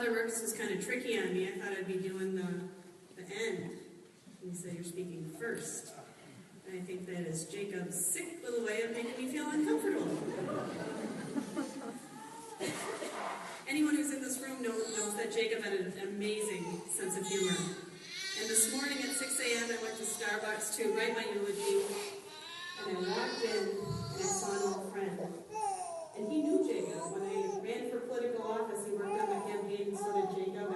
Father Marcus was kind of tricky on me. I thought I'd be doing the end. He said, you're speaking first. And I think that is Jacob's sick little way of making me feel uncomfortable. Anyone who's in this room knows that Jacob had an amazing sense of humor. And this morning at 6 a.m. I went to Starbucks to write my eulogy. And I walked in and I saw an old friend. And he knew Jacob. When I ran for political office, he worked on my campaign, and so did Jacob.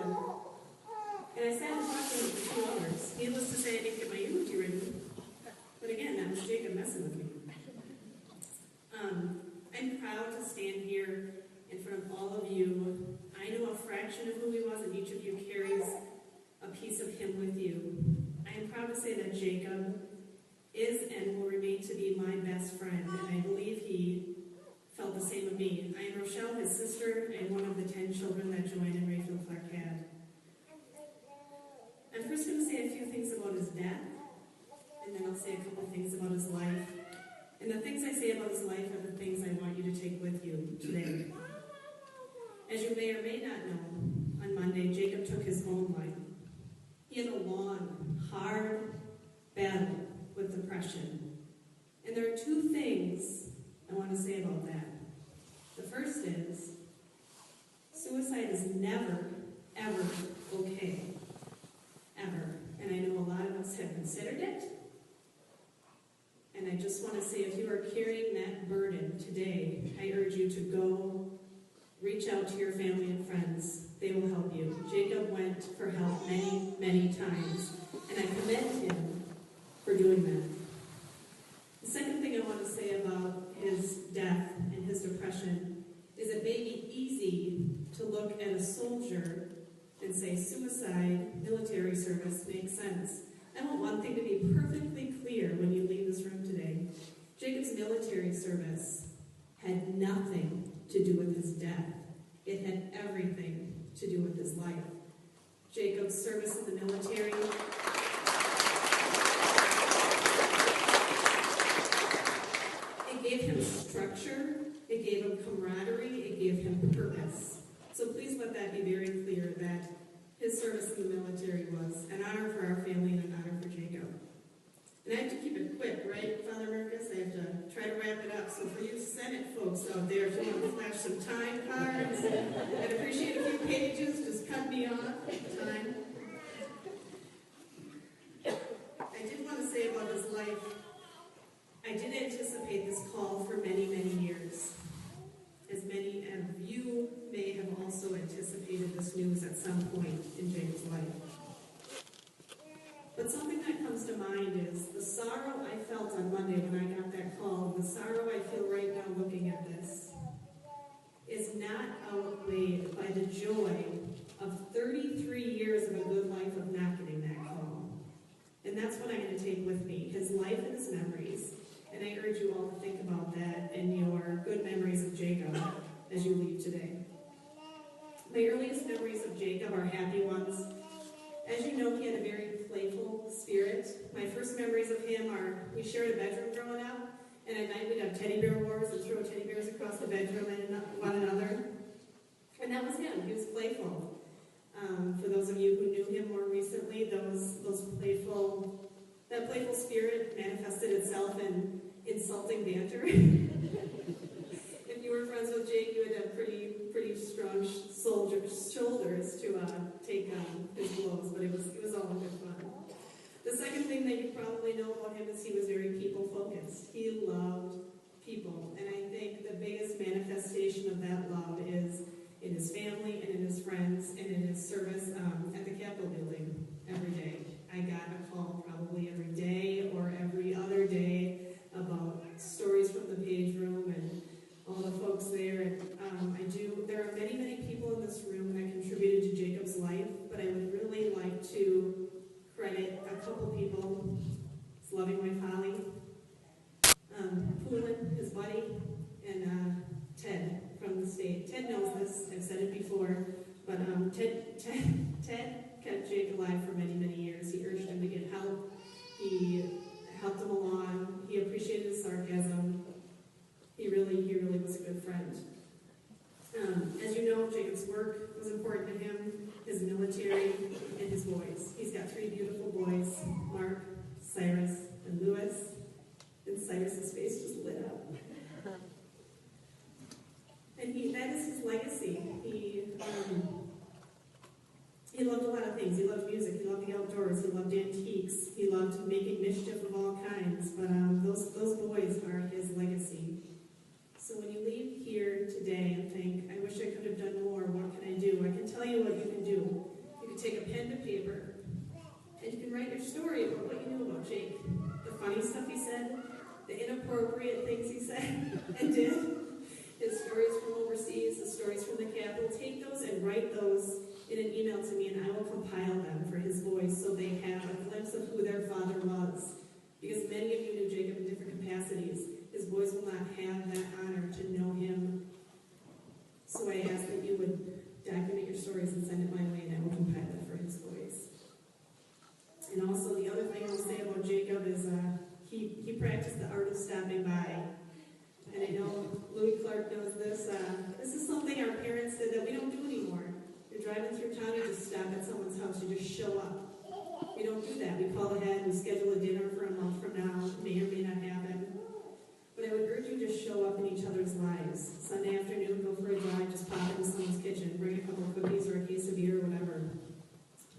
And I sat and talked to him for 2 hours. Needless to say, I didn't get my eulogy written. But again, that was Jacob messing with me. I'm proud to stand here in front of all of you. I know a fraction of who he was, and each of you carries a piece of him with you. I am proud to say that Jacob is and will remain to be my best friend, and I believe he felt the same of me. I am Rochelle, his sister, and one of the 10 children that Joanne and Rachel Clark had. I'm first going to say a few things about his death, and then I'll say a couple things about his life. And the things I say about his life are the things I want you to take with you today. As you may or may not know, on Monday, Jacob took his own life. He had a long, hard battle with depression. And there are 2 things I want to say about that. The first is, suicide is never, ever okay. Ever. And I know a lot of us have considered it. And I just want to say, if you are carrying that burden today, I urge you to go reach out to your family and friends. They will help you. Jacob went for help many, many times, and I commend him for doing that. The second thing I want to say about his death and his depression is it may be easy to look at a soldier and say suicide, military service makes sense. I want one thing to be perfectly clear when you leave this room today. Jacob's military service had nothing to do with his death. It had everything to do with his life. Jacob's service in the military it gave him structure, it gave him camaraderie, it gave him purpose. So please let that be very clear that his service in the military was an honor for our family and an honor for Jacob. And I have to keep it quick, right, Father Marcus? I have to try to wrap it up. So for you Senate folks out there, if you want to flash some time cards, I'd appreciate a few pages. Just cut me off time. I did want to say about his life, I did anticipate this call for many, many years. As many of you may have also anticipated this news at some point in Jacob's life. But something that comes to mind is the sorrow I felt on Monday when I got that call, the sorrow I feel right now looking at this, is not outweighed by the joy of 33 years of a good life of not getting that call. And that's what I'm going to take with me, his life and his memories. And I urge you all to think about that and your good memories of Jacob as you leave today. My earliest memories of Jacob are happy ones. As you know, he had a very playful spirit. My first memories of him are, we shared a bedroom growing up, and at night we'd have teddy bear wars and throw teddy bears across the bedroom and one another. And that was him. He was playful. For those of you who knew him more recently, that playful spirit manifested itself in insulting banter. If you were friends with Jake, you would have pretty strong shoulders to take his blows, but it was all good fun. The second thing that you probably know about him is he was very people-focused. He loved people, and I think the biggest manifestation of that love is in his family and in his friends and in his service at the Capitol building every day. I got a call probably every day or every other day about stories from the page room and all the folks there. And there are many, many people in this room that contributed to Jacob's life, but I would really like to credit a couple people. His loving wife, Holly, Poulin, his buddy, and Ted from the state. Ted knows this, I've said it before, but Ted kept Jake alive for many, many years. He urged him to get help. He helped him along. He appreciated his sarcasm. He really was a good friend. As you know, Jacob's work was important to him. military, and his boys. He's got 3 beautiful boys, Mark, Cyrus, and Lewis. And Cyrus's face just lit up. And that is his legacy. He loved a lot of things. He loved music. He loved the outdoors. He loved antiques. He loved making mischief of all kinds. But those boys are his legacy. So when you leave here today and think, I wish I could have done more, what can I do? I can tell you what you can do. You can take a pen to paper, and you can write your story about what you knew about Jake. The funny stuff he said, the inappropriate things he said and did, his stories from overseas, the stories from the Capitol. Take those and write those in an email to me, and I will compile them for his boys so they have a glimpse of who their father was. Because many of you knew Jacob in different capacities. His boys will not have that honor to know him. So I ask that you would document your stories and send it my way, and I will compile it for his boys. And also, the other thing I'll say about Jacob is he practiced the art of stopping by. And I know Louis Clark knows this. This is something our parents did that we don't do anymore. You're driving through town, you just stop at someone's house, you just show up. We don't do that. We call ahead, we schedule a dinner for a month from now. It may or may not happen. But I would urge you to show up in each other's lives. Sunday afternoon, go for a drive, just pop into someone's kitchen, bring a couple of cookies or a case of beer or whatever.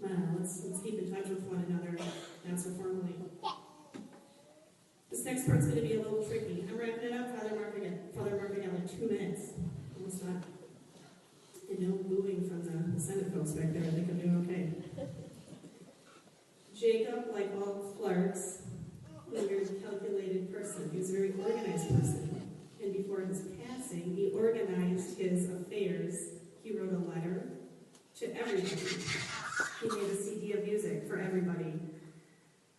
Let's keep in touch with one another, not so formally. This next part's going to be a little tricky. I'm wrapping it up. Father Mark, I got like 2 minutes. Almost not. And no booing from the Senate folks back there. I think I'm doing okay. Jacob, like all Clarks, was a very calculated person. He was a very organized person. And before his passing, he organized his affairs. He wrote a letter to everybody. He made a CD of music for everybody.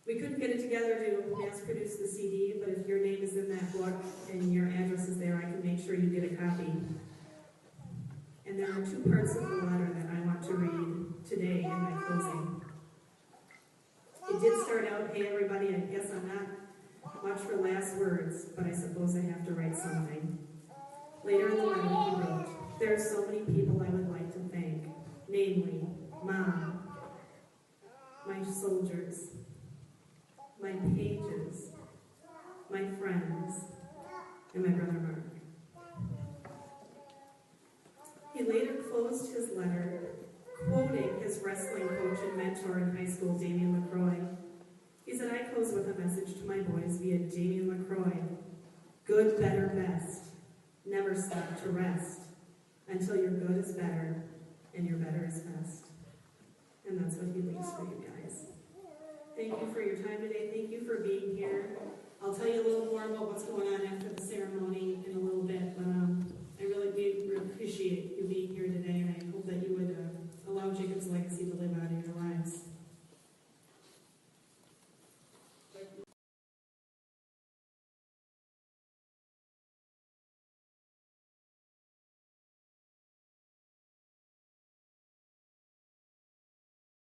We couldn't get it together to mass produce the CD, but if your name is in that book and your address is there, I can make sure you get a copy. And there are 2 parts of the letter that I want to read today in my closing. It did start out, hey everybody, I guess I'm not much for last words, but I suppose I have to write something. Later in the letter he wrote, there are so many people I would like to thank, namely, Mom, my soldiers, my pages, my friends, and my brother Mark. He later closed his letter quoting his wrestling coach and mentor in high school, Damien LaCroix. He said, I close with a message to my boys via Damien LaCroix. Good, better, best. Never stop to rest until your good is better and your better is best. And that's what he leaves for you guys. Thank you for your time today. Thank you for being here. I'll tell you a little more about what's going on after the ceremony in a little bit, but